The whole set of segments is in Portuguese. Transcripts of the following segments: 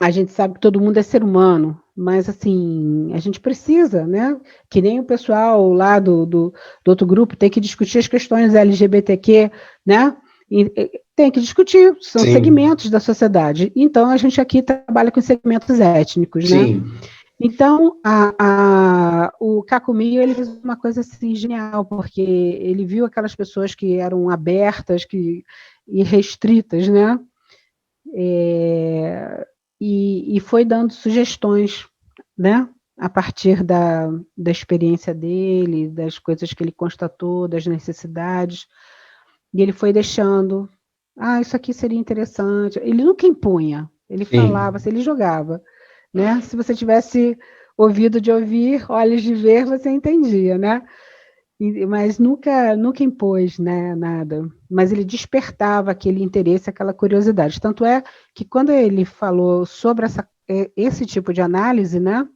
a gente sabe que todo mundo é ser humano, mas assim, a gente precisa, né? Que nem o pessoal lá do outro grupo tem que discutir as questões LGBTQ, né? Tem que discutir, são Sim, segmentos da sociedade. Então, a gente aqui trabalha com segmentos étnicos, né? sim. Então, o Caco Mio, ele fez uma coisa assim genial, porque ele viu aquelas pessoas que eram abertas e restritas, né? E foi dando sugestões, né? A partir da experiência dele, das coisas que ele constatou, das necessidades, e ele foi deixando, isso aqui seria interessante. Ele nunca impunha, ele falava, Sim. ele jogava, né? Se você tivesse ouvido de ouvir, olhos de ver, você entendia, né? Mas nunca impôs, né, nada. Mas ele despertava aquele interesse, aquela curiosidade. Tanto é que quando ele falou sobre esse tipo de análise, né,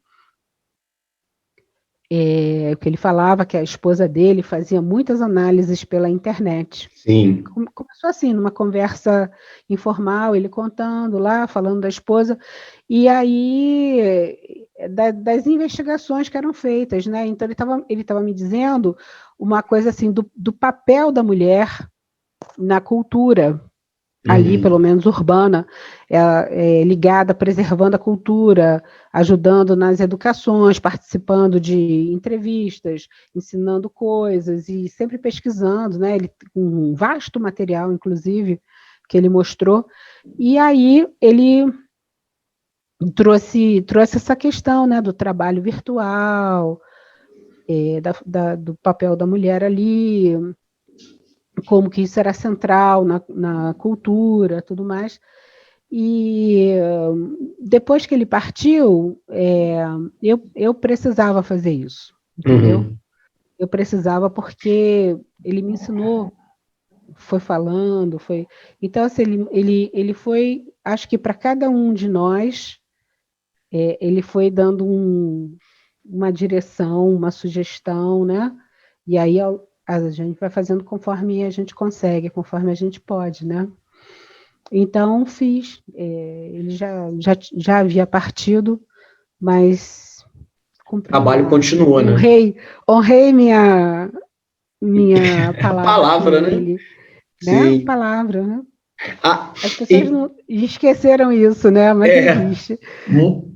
que ele falava que a esposa dele fazia muitas análises pela internet. Sim. Começou assim, numa conversa informal, ele contando lá, falando da esposa, e aí das investigações que eram feitas, né? Então ele tava me dizendo uma coisa assim do papel da mulher na cultura, ali, pelo Uhum. menos urbana, ligada, preservando a cultura, ajudando nas educações, participando de entrevistas, ensinando coisas e sempre pesquisando, né? Ele um vasto material, inclusive, que ele mostrou. E aí ele trouxe essa questão, né, do trabalho virtual, do papel da mulher ali, como que isso era central na cultura, tudo mais. E depois que ele partiu, eu precisava fazer isso, entendeu? Uhum. Eu precisava porque ele me ensinou, foi falando, foi. Então, assim, ele foi, acho que para cada um de nós, ele foi dando uma direção, uma sugestão, né? E aí a gente vai fazendo conforme a gente consegue, conforme a gente pode, né? Então, fiz. Ele já havia partido, mas O trabalho cumpri, continua, né? honrei minha palavra com Palavra, né? ele, né? Sim. Palavra, né? Ah, As pessoas e não esqueceram isso, né? Mas é, existe.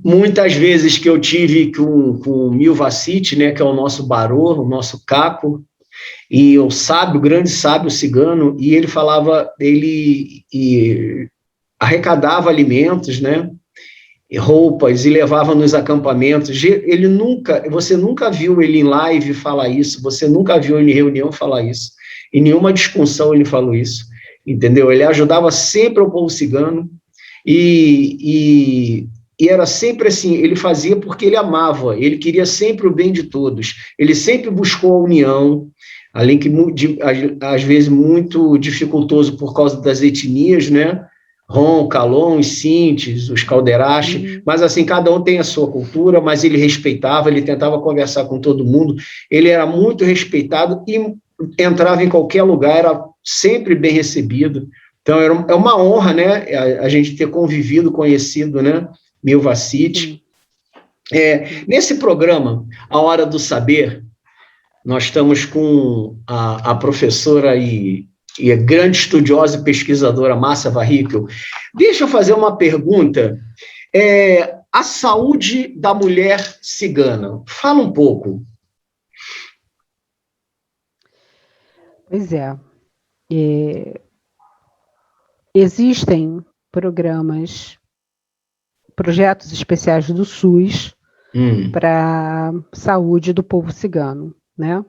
muitas vezes que eu tive com o Milva City, né, que é o nosso barô, o nosso capo, e o sábio, o grande sábio cigano, e ele falava, ele arrecadava alimentos, né, e roupas e levava nos acampamentos. Você nunca viu ele em live falar isso, você nunca viu ele em reunião falar isso. Em nenhuma discussão ele falou isso, entendeu? Ele ajudava sempre o povo cigano e era sempre assim, ele fazia porque ele amava, ele queria sempre o bem de todos, ele sempre buscou a união, além que às vezes muito dificultoso por causa das etnias, né? Rom, Calon, os Sintes, os Calderache, Uhum. mas assim, cada um tem a sua cultura, mas ele respeitava, ele tentava conversar com todo mundo, ele era muito respeitado e entrava em qualquer lugar, era sempre bem recebido. Então, é uma honra, né, a gente ter convivido, conhecido, né, Milva City. Sim, sim. Nesse programa, A Hora do Saber, nós estamos com a professora e a grande estudiosa e pesquisadora Márcia Varrickel. Deixa eu fazer uma pergunta. A saúde da mulher cigana. Fala um pouco. Pois é. Existem projetos especiais do SUS para saúde do povo cigano, né?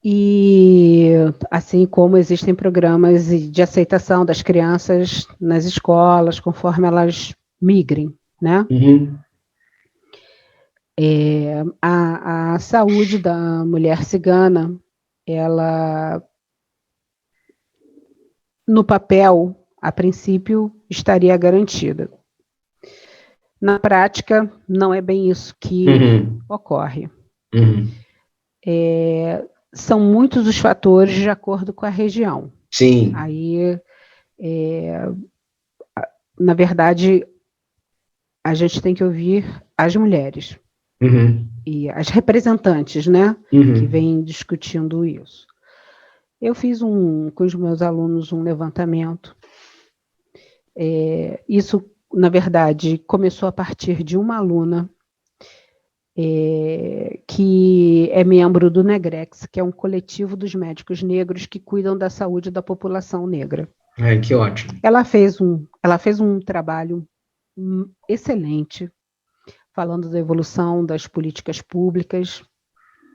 E assim como existem programas de aceitação das crianças nas escolas, conforme elas migrem, né? Uhum. A saúde da mulher cigana, ela, no papel, a princípio, estaria garantida. Na prática, não é bem isso que Uhum. ocorre. Uhum. São muitos os fatores de acordo com a região. Sim. Aí, na verdade, a gente tem que ouvir as mulheres Uhum. e as representantes, né, que Uhum. vêm discutindo isso. Eu fiz com os meus alunos um levantamento. Isso, na verdade, começou a partir de uma aluna que é membro do Negrex, que é um coletivo dos médicos negros que cuidam da saúde da população negra. Ai, que ótimo. Ela fez um trabalho excelente, falando da evolução das políticas públicas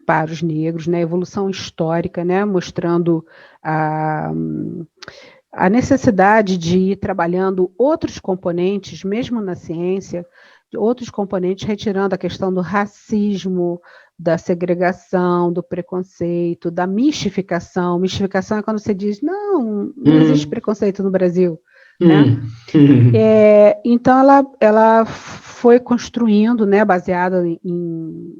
para os negros, né, evolução histórica, né, mostrando a necessidade de ir trabalhando outros componentes, mesmo na ciência, outros componentes, retirando a questão do racismo, da segregação, do preconceito, da mistificação. Mistificação é quando você diz, não existe preconceito no Brasil. Né? Então, ela foi construindo, né, baseada em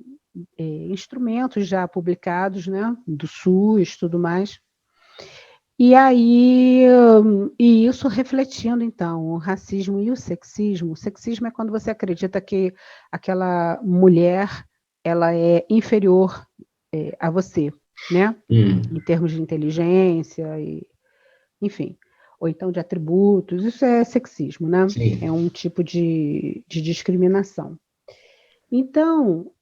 instrumentos já publicados, né, do SUS, tudo mais. E aí, e isso refletindo, então, o racismo e o sexismo. O sexismo é quando você acredita que aquela mulher ela é inferior a você, né? Em termos de inteligência, enfim, ou então de atributos. Isso é sexismo, né? Sim. É um tipo de discriminação. Então,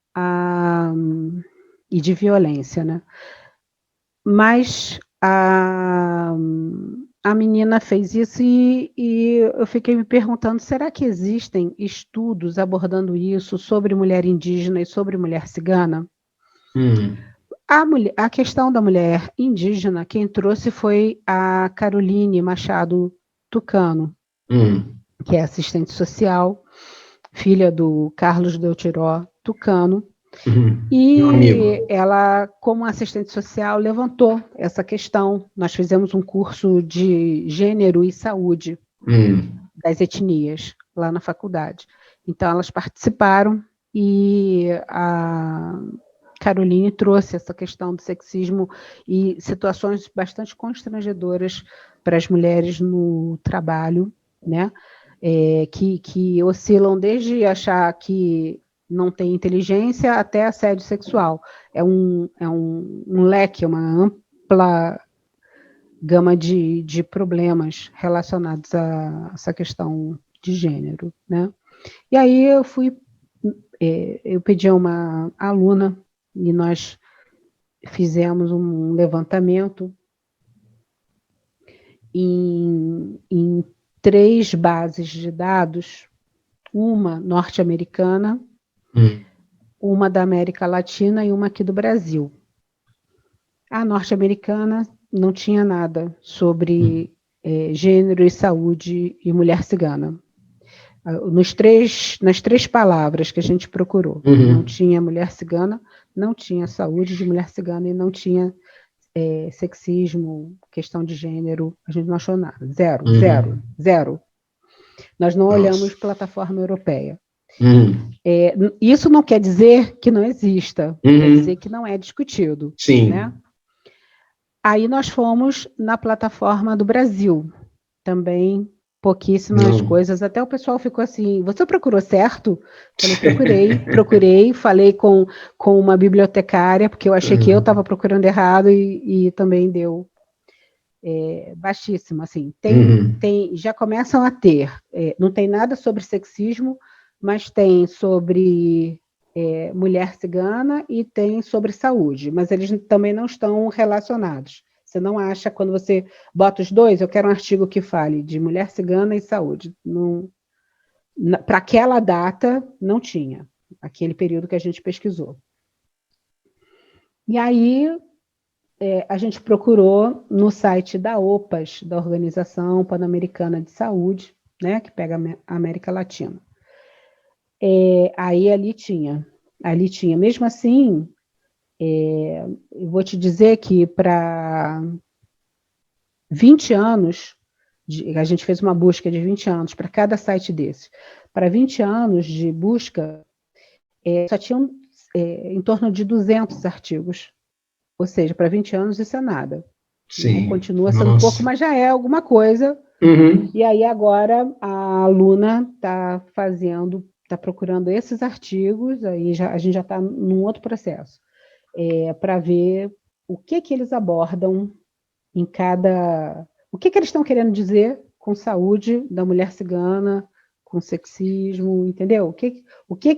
e de violência, né? Mas a menina fez isso e eu fiquei me perguntando, será que existem estudos abordando isso sobre mulher indígena e sobre mulher cigana? A questão da mulher indígena, quem trouxe foi a Caroline Machado Tucano, que é assistente social, filha do Carlos Deltiró Tucano, e ela, como assistente social, levantou essa questão. Nós fizemos um curso de gênero e saúde das etnias lá na faculdade. Então, elas participaram e a Caroline trouxe essa questão do sexismo e situações bastante constrangedoras para as mulheres no trabalho, né? Que oscilam desde achar que não tem inteligência até assédio sexual. É um leque, uma ampla gama de problemas relacionados a essa questão de gênero, né? E aí eu pedi a uma aluna e nós fizemos um levantamento em 3 bases de dados, uma norte-americana, uma da América Latina e uma aqui do Brasil. A norte-americana não tinha nada sobre gênero e saúde e mulher cigana. Nas 3 palavras que a gente procurou. Não tinha mulher cigana, não tinha saúde de mulher cigana e não tinha sexismo, questão de gênero. A gente não achou nada. Zero. Nós não olhamos plataforma europeia. Isso não quer dizer que não exista, quer dizer que não é discutido. Sim. Né? Aí nós fomos na plataforma do Brasil, também pouquíssimas coisas, até o pessoal ficou assim, você procurou certo? Falei, procurei, falei com uma bibliotecária, porque eu achei que eu estava procurando errado e também deu baixíssimo, assim, já começam a ter, não tem nada sobre sexismo, mas tem sobre mulher cigana e tem sobre saúde, mas eles também não estão relacionados. Você não acha, quando você bota os dois, eu quero um artigo que fale de mulher cigana e saúde. Para aquela data, não tinha, aquele período que a gente pesquisou. E aí, a gente procurou no site da OPAS, da Organização Pan-Americana de Saúde, né, que pega a América Latina. Aí ali tinha. Mesmo assim, eu vou te dizer que para 20 anos, a gente fez uma busca de 20 anos para cada site desse. Para 20 anos de busca, só tinham em torno de 200 artigos. Ou seja, para 20 anos isso é nada. Sim. Né? Continua sendo pouco, mas já é alguma coisa. E aí agora a aluna está fazendo está procurando esses artigos, aí a gente já está num outro processo, para ver o que eles abordam em cada... O que eles estão querendo dizer com saúde da mulher cigana, com sexismo, entendeu? O que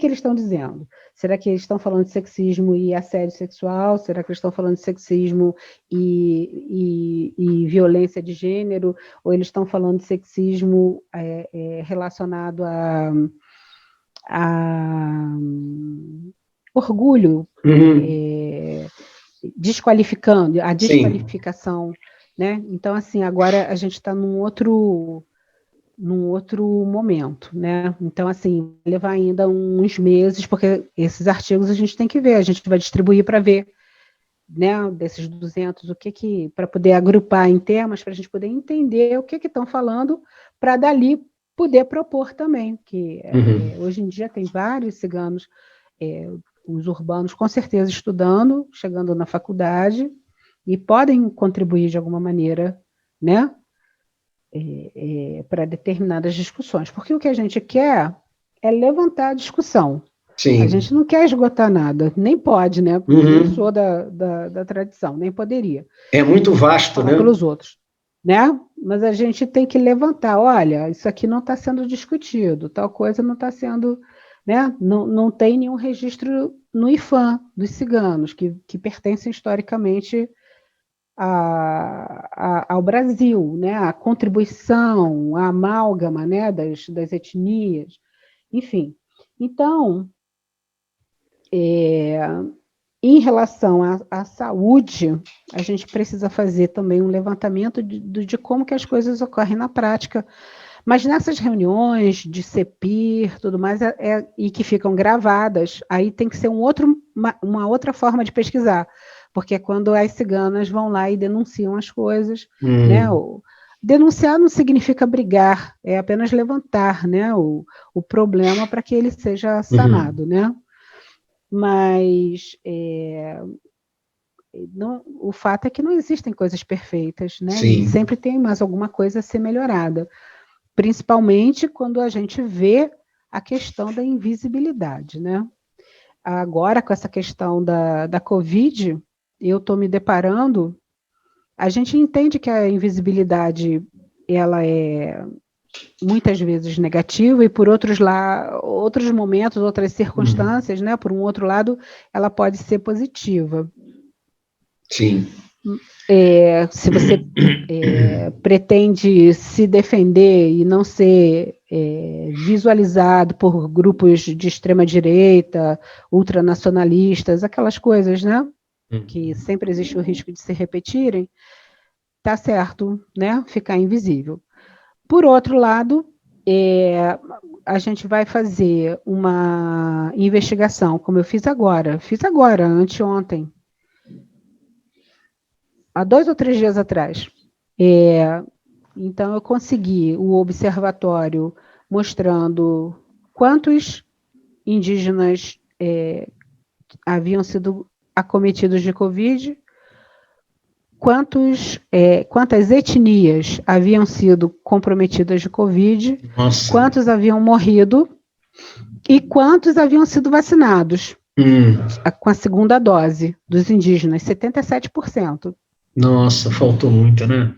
eles estão dizendo? Será que eles estão falando de sexismo e assédio sexual? Será que eles estão falando de sexismo e violência de gênero? Ou eles estão falando de sexismo relacionado a orgulho, desqualificando, a desqualificação, né? Então, assim, agora a gente está num outro momento, né? Então, assim, vai levar ainda uns meses, porque esses artigos a gente tem que ver, a gente vai distribuir para ver, né, desses 200, para poder agrupar em temas, para a gente poder entender o que estão falando, para dali poder propor também, que hoje em dia tem vários ciganos, os urbanos com certeza estudando, chegando na faculdade, e podem contribuir de alguma maneira, né, para determinadas discussões, porque o que a gente quer é levantar a discussão. Sim. A gente não quer esgotar nada, nem pode, né? Eu sou da tradição, nem poderia. É muito vasto, né? Pelos outros, né? Mas a gente tem que levantar, olha, isso aqui não está sendo discutido, tal coisa não está sendo, né? Não tem nenhum registro no IFAM dos ciganos, que pertencem historicamente ao Brasil, né? A contribuição, a amálgama, né? das etnias, enfim. Então, em relação à saúde, a gente precisa fazer também um levantamento de como que as coisas ocorrem na prática. Mas nessas reuniões de CEPIR, tudo mais, e que ficam gravadas, aí tem que ser uma outra forma de pesquisar, porque é quando as ciganas vão lá e denunciam as coisas, né? Denunciar não significa brigar, é apenas levantar, né, o problema para que ele seja sanado, né? Mas o fato é que não existem coisas perfeitas, né? E sempre tem mais alguma coisa a ser melhorada, principalmente quando a gente vê a questão da invisibilidade, né? Agora, com essa questão da Covid, eu estou me deparando, a gente entende que a invisibilidade ela é muitas vezes negativa e por outros momentos, outras circunstâncias, né? Por um outro lado, ela pode ser positiva. Sim. Se você pretende se defender e não ser visualizado por grupos de extrema-direita, ultranacionalistas, aquelas coisas, né? Que sempre existe o risco de se repetirem, tá certo, né? Ficar invisível. Por outro lado, a gente vai fazer uma investigação, como eu fiz agora, anteontem, há 2 ou 3 dias atrás. Então, eu consegui o observatório mostrando quantos indígenas haviam sido acometidos de Covid, quantas etnias haviam sido comprometidas de Covid, Nossa. Quantos haviam morrido e quantos haviam sido vacinados com a segunda dose dos indígenas, 77%. Nossa, faltou muito, né?